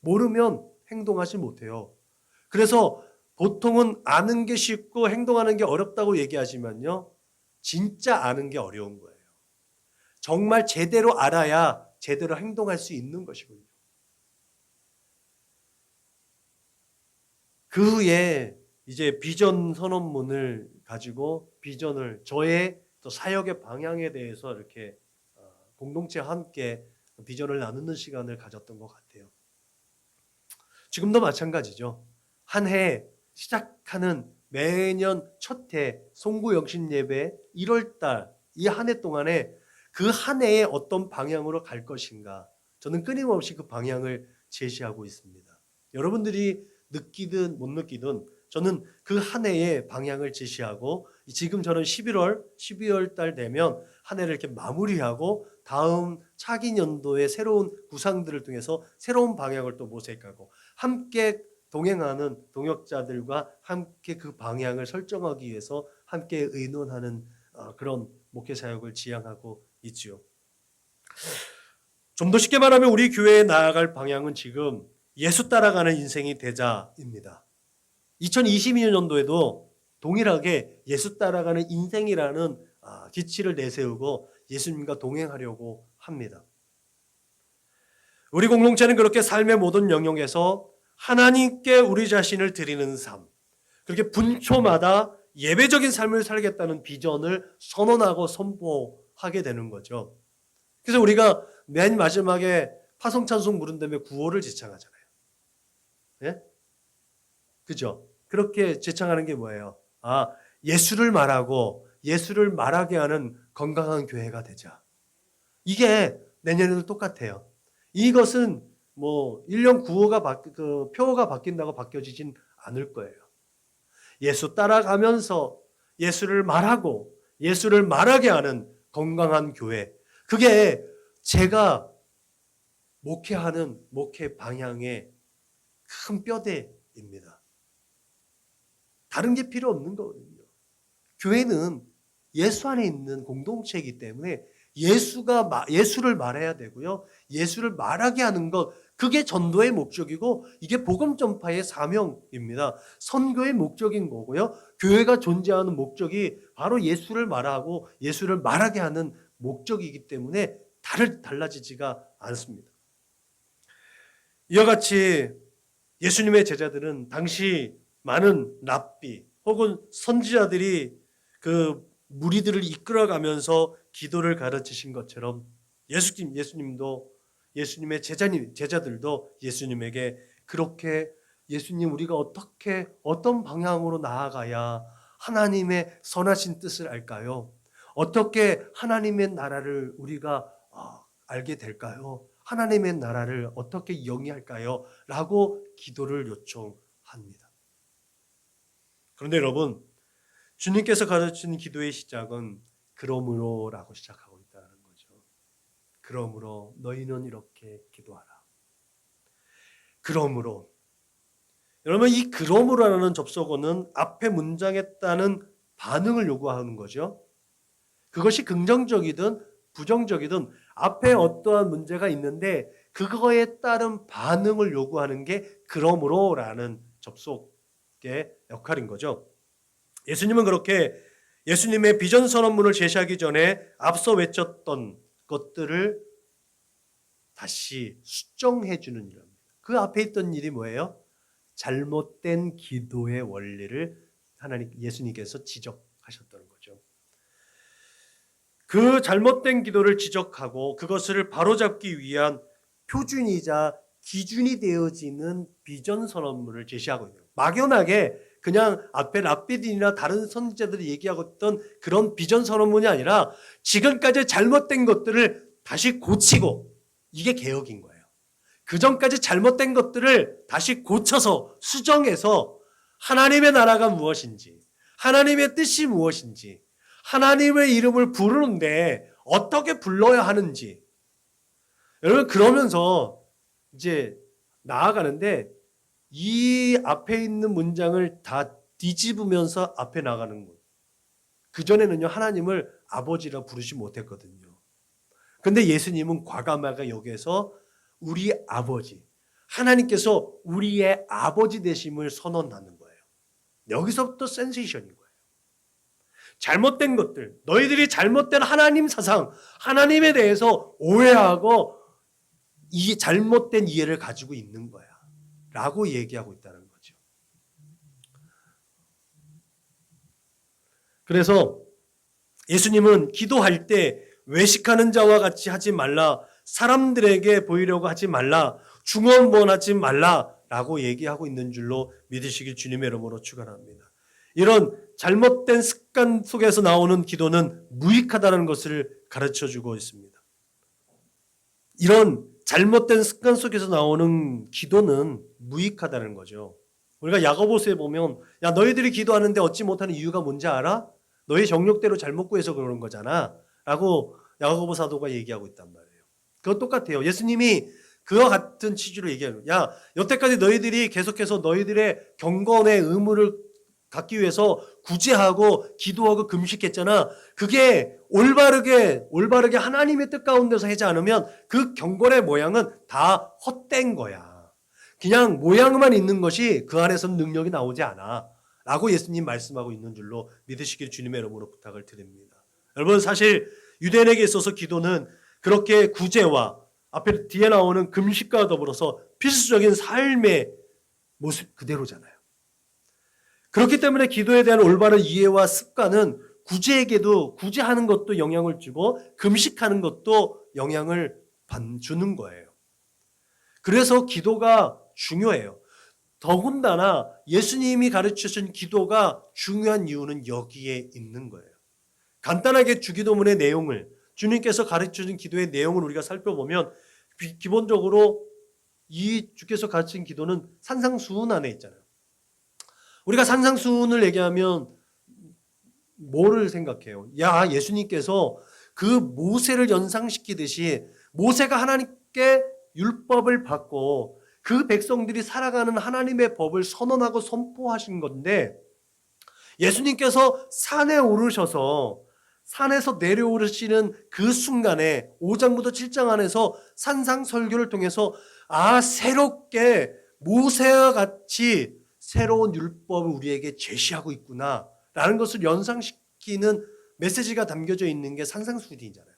Speaker 2: 모르면 행동하지 못해요. 그래서 보통은 아는 게 쉽고 행동하는 게 어렵다고 얘기하지만요. 진짜 아는 게 어려운 거예요. 정말 제대로 알아야 제대로 행동할 수 있는 것이군요. 그 후에 이제 비전 선언문을 가지고 비전을 저의 또 사역의 방향에 대해서 이렇게 공동체와 함께 비전을 나누는 시간을 가졌던 것 같아요. 지금도 마찬가지죠. 한 해 시작하는 매년 첫 해 송구 영신 예배 1월달 이 한 해 동안에 그 한 해에 어떤 방향으로 갈 것인가 저는 끊임없이 그 방향을 제시하고 있습니다. 여러분들이 느끼든 못 느끼든 저는 그 한 해의 방향을 제시하고 지금 저는 11월, 12월 달 되면 한 해를 이렇게 마무리하고 다음 차기 연도의 새로운 구상들을 통해서 새로운 방향을 또 모색하고 함께 동행하는 동역자들과 함께 그 방향을 설정하기 위해서 함께 의논하는 그런 목회 사역을 지향하고 있지요. 좀 더 쉽게 말하면 우리 교회에 나아갈 방향은 지금 예수 따라가는 인생이 되자입니다. 2022년도에도 동일하게 예수 따라가는 인생이라는 기치를 내세우고 예수님과 동행하려고 합니다. 우리 공동체는 그렇게 삶의 모든 영역에서 하나님께 우리 자신을 드리는 삶, 그렇게 분초마다 예배적인 삶을 살겠다는 비전을 선언하고 선포하게 되는 거죠. 그래서 우리가 맨 마지막에 파송찬송 부른 다음에 구호를 제창하잖아요. 예? 그죠? 그렇게 제창하는 게 뭐예요? 예수를 말하고 예수를 말하게 하는 건강한 교회가 되자. 이게 내년에도 똑같아요. 이것은 뭐 1년 구호가 표어가 바뀐다고 바뀌어지진 않을 거예요. 예수 따라가면서 예수를 말하고 예수를 말하게 하는 건강한 교회. 그게 제가 목회하는 목회 방향의 큰 뼈대입니다. 다른 게 필요 없는 거거든요. 교회는 예수 안에 있는 공동체이기 때문에 예수를 말해야 되고요. 예수를 말하게 하는 것, 그게 전도의 목적이고 이게 복음 전파의 사명입니다. 선교의 목적인 거고요. 교회가 존재하는 목적이 바로 예수를 말하고 예수를 말하게 하는 목적이기 때문에 달라지지가 않습니다. 이와 같이 예수님의 제자들은 당시 많은 랍비 혹은 선지자들이 그 무리들을 이끌어가면서 기도를 가르치신 것처럼 예수님도 예수님의 제자들도 예수님에게 그렇게 예수님 우리가 어떻게 어떤 방향으로 나아가야 하나님의 선하신 뜻을 알까요? 어떻게 하나님의 나라를 우리가 알게 될까요? 하나님의 나라를 어떻게 영위할까요? 라고 기도를 요청합니다. 그런데 여러분, 주님께서 가르치는 기도의 시작은 그러므로라고 시작하고 있다는 거죠. 그러므로 너희는 이렇게 기도하라. 그러므로. 여러분, 이 그러므로라는 접속어는 앞에 문장에 따른 반응을 요구하는 거죠. 그것이 긍정적이든 부정적이든 앞에 어떠한 문제가 있는데 그거에 따른 반응을 요구하는 게 그러므로라는 접속의 역할인 거죠. 예수님은 그렇게 예수님의 비전 선언문을 제시하기 전에 앞서 외쳤던 것들을 다시 수정해 주는 일입니다. 그 앞에 있던 일이 뭐예요? 잘못된 기도의 원리를 예수님께서 지적하셨다는 거죠. 그 잘못된 기도를 지적하고 그것을 바로잡기 위한 표준이자 기준이 되어지는 비전 선언문을 제시하고 있는 거예요. 막연하게 그냥 앞에 랍비딘이나 다른 선지자들이 얘기하고 있던 그런 비전 선언문이 아니라 지금까지 잘못된 것들을 다시 고치고, 이게 개혁인 거예요. 그 전까지 잘못된 것들을 다시 고쳐서 수정해서 하나님의 나라가 무엇인지, 하나님의 뜻이 무엇인지, 하나님의 이름을 부르는데 어떻게 불러야 하는지, 여러분 그러면서 이제 나아가는데 이 앞에 있는 문장을 다 뒤집으면서 앞에 나가는 거예요. 그전에는요, 하나님을 아버지라 부르지 못했거든요. 근데 예수님은 과감하게 여기에서 우리 아버지, 하나님께서 우리의 아버지 되심을 선언하는 거예요. 여기서부터 센세이션인 거예요. 잘못된 것들, 너희들이 잘못된 하나님 사상, 하나님에 대해서 오해하고 이 잘못된 이해를 가지고 있는 거야 라고 얘기하고 있다는 거죠. 그래서 예수님은 기도할 때 외식하는 자와 같이 하지 말라, 사람들에게 보이려고 하지 말라, 중언부언하지 말라라고 얘기하고 있는 줄로 믿으시길 주님의 이름으로 축원합니다. 이런 잘못된 습관 속에서 나오는 기도는 무익하다는 것을 가르쳐주고 있습니다. 이런 잘못된 습관 속에서 나오는 기도는 무익하다는 거죠. 우리가 야고보서에 보면 야 너희들이 기도하는데 얻지 못하는 이유가 뭔지 알아? 너희 정욕대로 잘못 구해서 그러는 거잖아 라고 야고보 사도가 얘기하고 있단 말이에요. 그거 똑같아요. 예수님이 그와 같은 취지로 얘기해요. 야 여태까지 너희들이 계속해서 너희들의 경건의 의무를 갖기 위해서 구제하고 기도하고 금식했잖아. 그게 올바르게 하나님의 뜻 가운데서 하지 않으면 그 경건의 모양은 다 헛된 거야. 그냥 모양만 있는 것이 그 안에서는 능력이 나오지 않아 라고 예수님 말씀하고 있는 줄로 믿으시길 주님의 이름으로 부탁을 드립니다. 여러분 사실 유대인에게 있어서 기도는 그렇게 구제와 앞에 뒤에 나오는 금식과 더불어서 필수적인 삶의 모습 그대로잖아요. 그렇기 때문에 기도에 대한 올바른 이해와 습관은 구제하는 것도 영향을 주고 금식하는 것도 영향을 주는 거예요. 그래서 기도가 중요해요. 더군다나 예수님이 가르치신 기도가 중요한 이유는 여기에 있는 거예요. 간단하게 주기도문의 내용을, 주님께서 가르치신 기도의 내용을 우리가 살펴보면 기본적으로 이 주께서 가르친 기도는 산상수훈 안에 있잖아요. 우리가 산상수훈을 얘기하면 뭐를 생각해요? 야, 예수님께서 그 모세를 연상시키듯이 모세가 하나님께 율법을 받고 그 백성들이 살아가는 하나님의 법을 선언하고 선포하신 건데 예수님께서 산에 오르셔서 산에서 내려오르시는 그 순간에 5장부터 7장 안에서 산상설교를 통해서 새롭게 모세와 같이 새로운 율법을 우리에게 제시하고 있구나 라는 것을 연상시키는 메시지가 담겨져 있는 게 산상수훈이잖아요.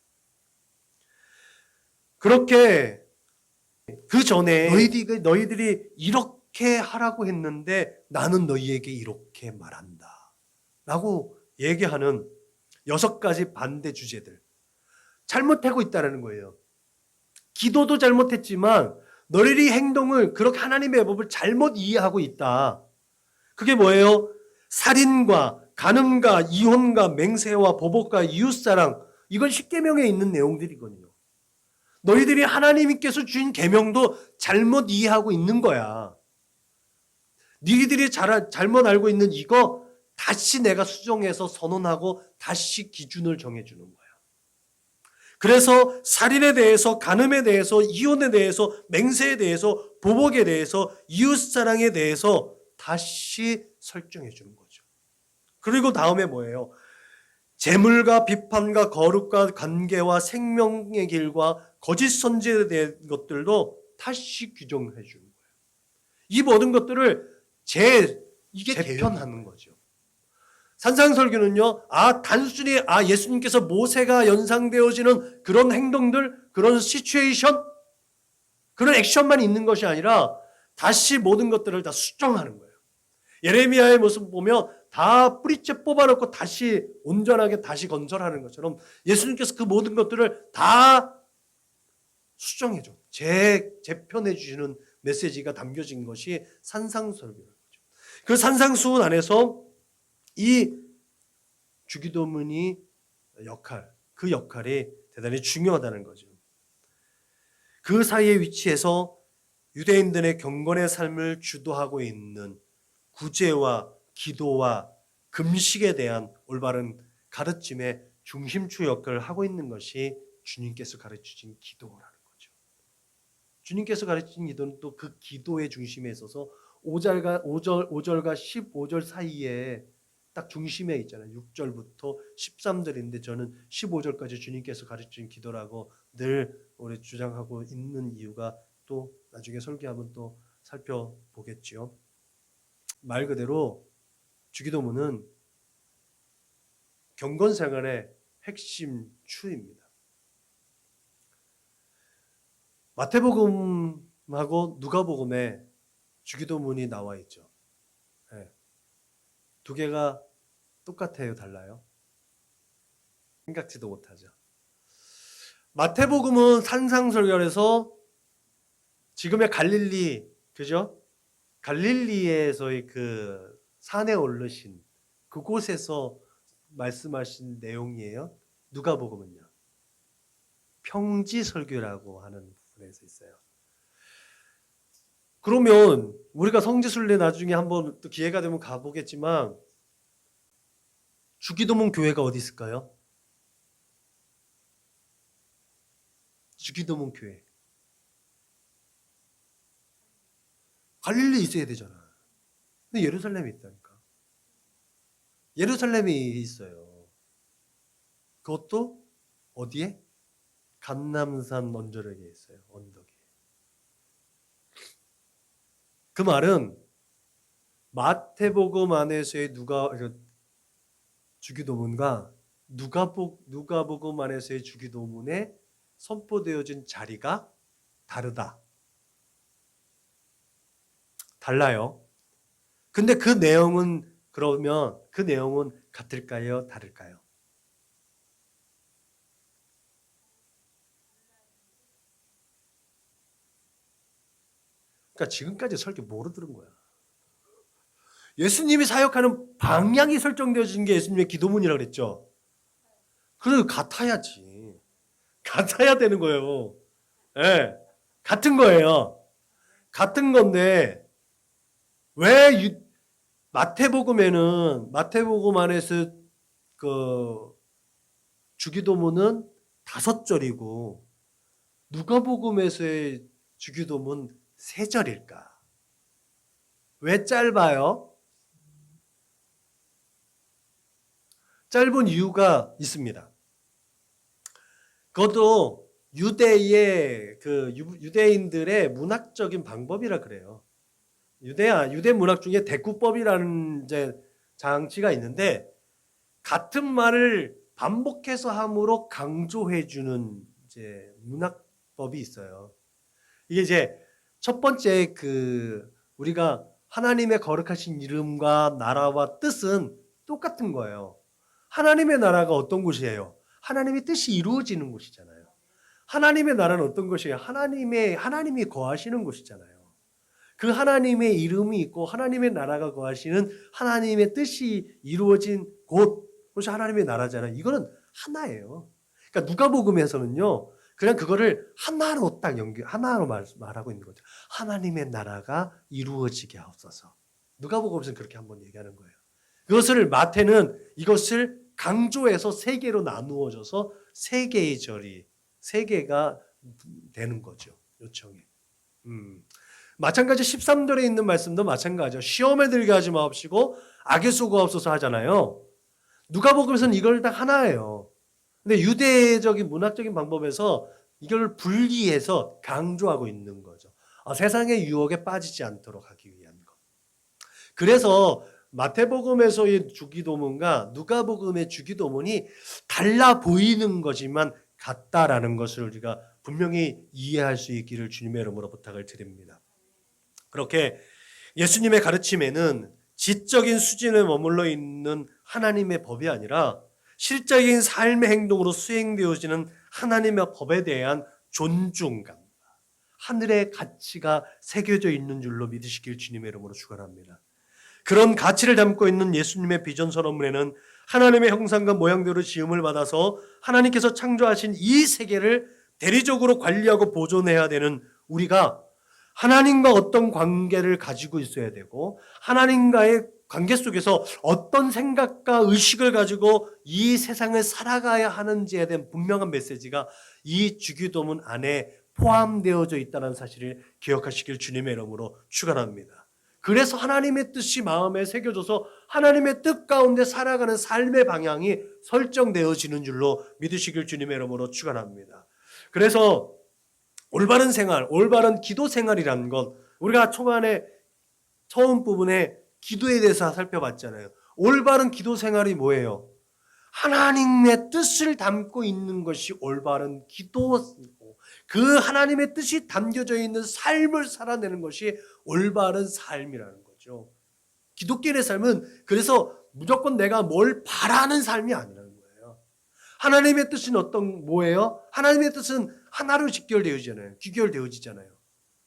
Speaker 2: 그렇게 그 전에 너희들이 이렇게 하라고 했는데 나는 너희에게 이렇게 말한다 라고 얘기하는 6가지 반대 주제들, 잘못하고 있다는 거예요. 기도도 잘못했지만 너희들이 행동을 그렇게 하나님의 법을 잘못 이해하고 있다. 그게 뭐예요? 살인과 간음과 이혼과 맹세와 보복과 이웃사랑, 이건 십계명에 있는 내용들이거든요. 너희들이 하나님께서 주신 계명도 잘못 이해하고 있는 거야. 너희들이 잘못 알고 있는 이거 다시 내가 수정해서 선언하고 다시 기준을 정해주는 거야. 그래서 살인에 대해서, 간음에 대해서, 이혼에 대해서, 맹세에 대해서, 보복에 대해서, 이웃사랑에 대해서 다시 설정해 주는 거죠. 그리고 다음에 뭐예요? 재물과 비판과 거룩과 관계와 생명의 길과 거짓 선지에 대한 것들도 다시 규정해 주는 거예요. 이 모든 것들을 이게 재편하는 거죠. 산상설교는요, 단순히 예수님께서 모세가 연상되어지는 그런 행동들, 그런 시츄에이션, 그런 액션만 있는 것이 아니라 다시 모든 것들을 다 수정하는 거예요. 예레미야의 모습 보면 다 뿌리째 뽑아놓고 다시 온전하게 다시 건설하는 것처럼 예수님께서 그 모든 것들을 다 수정해줘. 재편해 주시는 메시지가 담겨진 것이 산상설교라는 거죠. 그 산상수훈 안에서 이 주기도문이 그 역할이 대단히 중요하다는 거죠. 그 사이에 위치해서 유대인들의 경건의 삶을 주도하고 있는 구제와 기도와 금식에 대한 올바른 가르침의 중심축 역할을 하고 있는 것이 주님께서 가르치신 기도라는 거죠. 주님께서 가르치신 기도는 또 그 기도의 중심에 있어서 5절과 15절 사이에 딱 중심에 있잖아요. 6절부터 13절인데 저는 15절까지 주님께서 가르친 기도라고 늘 우리 주장하고 있는 이유가 또 나중에 설교하면 또 살펴보겠죠. 말 그대로 주기도문은 경건생활의 핵심 추입니다. 마태복음하고 누가복음에 주기도문이 나와 있죠. 네. 두 개가 똑같아요, 달라요? 생각지도 못하죠. 마태복음은 산상설교에서 지금의 갈릴리, 그죠? 갈릴리에서의 그 산에 오르신 그곳에서 말씀하신 내용이에요. 누가복음은요, 평지설교라고 하는 부분에서 있어요. 그러면 우리가 성지순례 나중에 한번 또 기회가 되면 가보겠지만 주기도문 교회가 어디 있을까요? 주기도문 교회 갈릴리 있어야 되잖아. 근데 예루살렘에 있다니까. 예루살렘에 있어요. 그것도 어디에? 감람산 언저리에 있어요. 언덕에. 그 말은 마태복음 안에서의 주기도문과 누가복음 안에서의 주기도문에 선포되어진 자리가 다르다. 달라요. 근데 그 내용은 같을까요? 다를까요? 그러니까 지금까지 설교 뭐로 들은 거야? 예수님이 사역하는 방향이 설정되어진 게 예수님의 기도문이라고 그랬죠. 그래도 같아야지. 같아야 되는 거예요. 네, 같은 거예요. 같은 건데 왜 마태복음 안에서 그 주기도문은 5절이고 누가복음에서의 주기도문 3절일까? 왜 짧아요? 짧은 이유가 있습니다. 그것도 유대인들의 문학적인 방법이라 그래요. 유대 문학 중에 대구법이라는 이제 장치가 있는데 같은 말을 반복해서 함으로 강조해 주는 이제 문학법이 있어요. 이게 이제 첫 번째 우리가 하나님의 거룩하신 이름과 나라와 뜻은 똑같은 거예요. 하나님의 나라가 어떤 곳이에요? 하나님의 뜻이 이루어지는 곳이잖아요. 하나님의 나라는 어떤 것이에요? 하나님이 거하시는 곳이잖아요. 그 하나님의 이름이 있고 하나님의 나라가 거하시는 하나님의 뜻이 이루어진 곳, 그것이 하나님의 나라잖아요. 이거는 하나예요. 그러니까 누가복음에서는요, 그냥 그거를 하나로 딱 하나로 말하고 있는 거죠. 하나님의 나라가 이루어지게 하옵소서. 누가복음에서는 그렇게 한번 얘기하는 거예요. 그것을 마태는 이것을 강조해서 세 개로 나누어져서 세 개의 절이 세 개가 되는 거죠. 요청이. 마찬가지 13절에 있는 말씀도 마찬가지죠. 시험에 들게 하지 마옵시고 악에 쏘고옵소서 하잖아요. 누가복음에서는 이걸 딱 하나예요. 근데 유대적인 문학적인 방법에서 이걸 분리해서 강조하고 있는 거죠. 세상의 유혹에 빠지지 않도록 하기 위한 것. 그래서 마태복음에서의 주기도문과 누가복음의 주기도문이 달라 보이는 거지만 같다라는 것을 우리가 분명히 이해할 수 있기를 주님의 이름으로 부탁을 드립니다. 그렇게 예수님의 가르침에는 지적인 수준에 머물러 있는 하나님의 법이 아니라 실적인 삶의 행동으로 수행되어지는 하나님의 법에 대한 존중감, 하늘의 가치가 새겨져 있는 줄로 믿으시길 주님의 이름으로 축원합니다. 그런 가치를 담고 있는 예수님의 비전 선언문에는 하나님의 형상과 모양대로 지음을 받아서 하나님께서 창조하신 이 세계를 대리적으로 관리하고 보존해야 되는 우리가 하나님과 어떤 관계를 가지고 있어야 되고 하나님과의 관계 속에서 어떤 생각과 의식을 가지고 이 세상을 살아가야 하는지에 대한 분명한 메시지가 이 주기도문 안에 포함되어져 있다는 사실을 기억하시길 주님의 이름으로 축원합니다. 그래서 하나님의 뜻이 마음에 새겨져서 하나님의 뜻 가운데 살아가는 삶의 방향이 설정되어지는 줄로 믿으시길 주님의 이름으로 축원합니다. 그래서 올바른 생활, 올바른 기도 생활이라는 것, 우리가 초반에 처음 부분에 기도에 대해서 살펴봤잖아요. 올바른 기도 생활이 뭐예요? 하나님의 뜻을 담고 있는 것이 올바른 기도고, 그 하나님의 뜻이 담겨져 있는 삶을 살아내는 것이 올바른 삶이라는 거죠. 기독교인의 삶은 그래서 무조건 내가 뭘 바라는 삶이 아니라는 거예요. 하나님의 뜻은 뭐예요? 하나님의 뜻은 하나로 귀결되어지잖아요.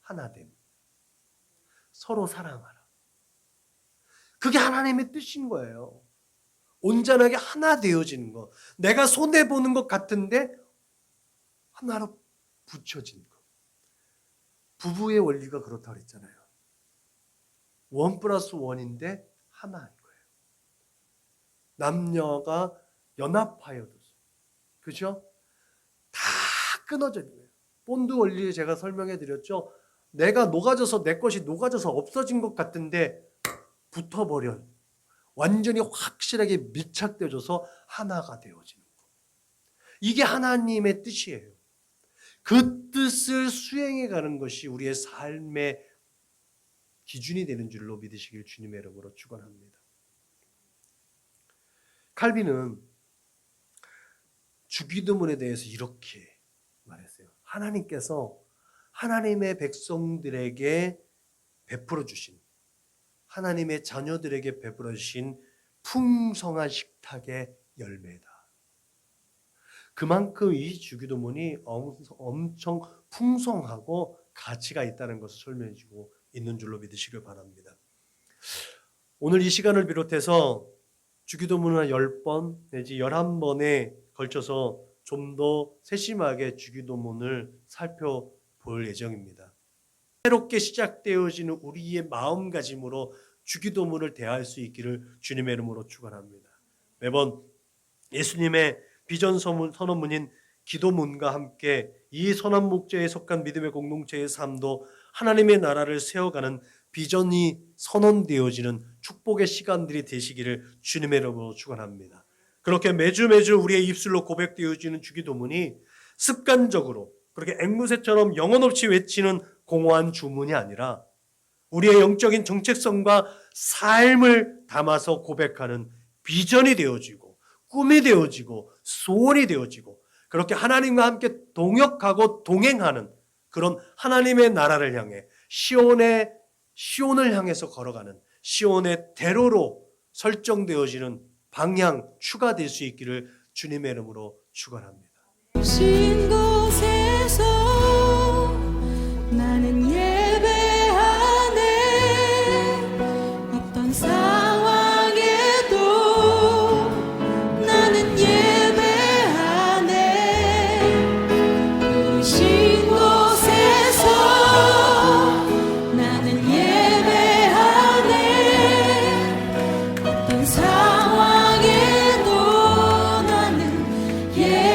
Speaker 2: 하나됨. 서로 사랑하라. 그게 하나님의 뜻인 거예요. 온전하게 하나 되어지는 것. 내가 손해보는 것 같은데 하나로 붙여진 것. 부부의 원리가 그렇다고 그랬잖아요. 1+1인데 하나인 거예요. 남녀가 연합하여도. 그죠? 다 끊어져 있는 거예요. 본드 원리를 제가 설명해 드렸죠. 내가 녹아져서 내 것이 녹아져서 없어진 것 같은데 붙어버려. 완전히 확실하게 밀착되어져서 하나가 되어지는 것. 이게 하나님의 뜻이에요. 그 뜻을 수행해 가는 것이 우리의 삶의 기준이 되는 줄로 믿으시길 주님의 이름으로 축원합니다. 칼빈은 주기도문에 대해서 이렇게 말했어요. 하나님께서 하나님의 백성들에게 베풀어 주신, 하나님의 자녀들에게 베풀어 주신 풍성한 식탁의 열매다. 그만큼 이 주기도문이 엄청 풍성하고 가치가 있다는 것을 설명해 주고 있는 줄로 믿으시길 바랍니다. 오늘 이 시간을 비롯해서 주기도문을 10번 내지 11번에 걸쳐서 좀 더 세심하게 주기도문을 살펴볼 예정입니다. 새롭게 시작되어지는 우리의 마음가짐으로 주기도문을 대할 수 있기를 주님의 이름으로 축원합니다. 매번 예수님의 비전 선언문인 기도문과 함께 이 선한 목재에 속한 믿음의 공동체의 삶도 하나님의 나라를 세워가는 비전이 선언되어지는 축복의 시간들이 되시기를 주님의 이름으로 축원합니다. 그렇게 매주 우리의 입술로 고백되어지는 주기도문이 습관적으로 그렇게 앵무새처럼 영혼 없이 외치는 공허한 주문이 아니라 우리의 영적인 정체성과 삶을 담아서 고백하는 비전이 되어지고 꿈이 되어지고 소원이 되어지고 그렇게 하나님과 함께 동역하고 동행하는 그런 하나님의 나라를 향해 시온을 향해서 걸어가는 시온의 대로로 설정되어지는 방향 추가될 수 있기를 주님의 이름으로 축원합니다.
Speaker 3: 신 곳에 예수